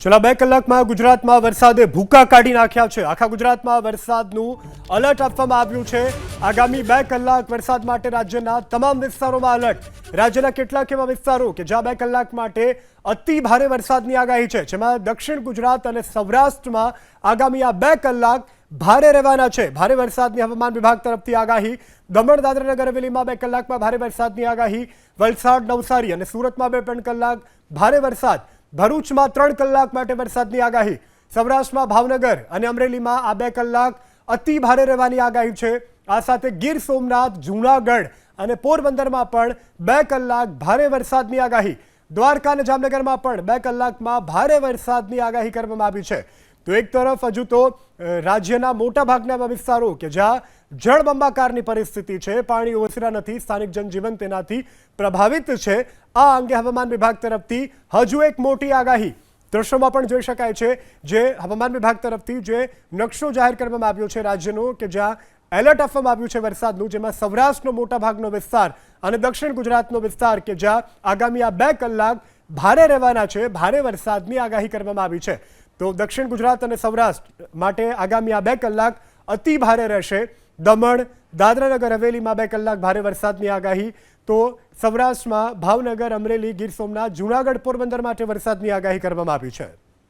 છેલ્લા 2 કલાકમાં ગુજરાતમાં વરસાદે ભૂકા કાઢી નાખ્યા છે। આખા ગુજરાતમાં વરસાદનું એલર્ટ આપવામાં આવ્યું છે। આગામી 2 કલાક વરસાદ માટે રાજ્યના તમામ વિસ્તારોમાં એલર્ટ। રાજ્યના કેટલાક એવા વિસ્તારો કે જ્યાં 2 કલાક માટે અતિ ભારે વરસાદની આગાહી છે, જેમાં દક્ષિણ ગુજરાત અને સૌરાષ્ટ્રમાં આગામી આ 2 કલાક ભારે રહેવાના છે। ભારે વરસાદની હવામાન વિભાગ તરફથી આગાહી। દમણ દાદરા નગર હવેલીમાં 2 કલાકમાં ભારે વરસાદની આગાહી। વલસાડ, નવસારી અને સુરતમાં 2 કલાક ભારે વરસાદ। ભરૂચમાં 3 કલાક માટે વરસાદની આગાહી। સૌરાષ્ટ્રમાં ભાવનગર અને અમરેલીમાં આ 2 કલાક અતિ ભારે રહેવાની આગાહી છે। આ સાથે ગીર સોમનાથ, જૂનાગઢ અને પોરબંદરમાં પણ 2 કલાક ભારે વરસાદની આગાહી। દ્વારકા અને જામનગરમાં પણ 2 કલાકમાં ભારે વરસાદની આગાહી કરવામાં આવી છે। તો એક તરફ હજુ તો રાજ્યના મોટાભાગના વિસ્તારો કે જ્યાં જળબંબાકારની પરિસ્થિતિ છે, પાણી ઓસરા નથી, સ્થાનિક જનજીવન તેનાથી પ્રભાવિત છે। આ અંગે હવામાન વિભાગ તરફથી હજુ એક મોટી આગાહી દ્રશ્યોમાં પણ જોઈ શકાય છે, જે હવામાન વિભાગ તરફથી જે નકશો જાહેર કરવામાં આવ્યો છે રાજ્યનો, કે જ્યાં એલર્ટ આપવામાં આવ્યું છે વરસાદનું, જેમાં સૌરાષ્ટ્રનો મોટાભાગનો વિસ્તાર અને દક્ષિણ ગુજરાતનો વિસ્તાર કે જ્યાં આગામી આ 2 કલાક ભારે રહેવાના છે, ભારે વરસાદની આગાહી કરવામાં આવી છે। તો દક્ષિણ ગુજરાત અને સૌરાષ્ટ્ર માટે આગામી આ 2 કલાક અતિ ભારે રહેશે। દમણ, દાદરા નગર હવેલીમાં 2 કલાક ભારે વરસાદની આગાહી। તો સૌરાષ્ટ્રમાં ભાવનગર, અમરેલી, ગીર સોમનાથ, જૂનાગઢ, પોરબંદર માટે વરસાદની આગાહી કરવામાં આવી છે।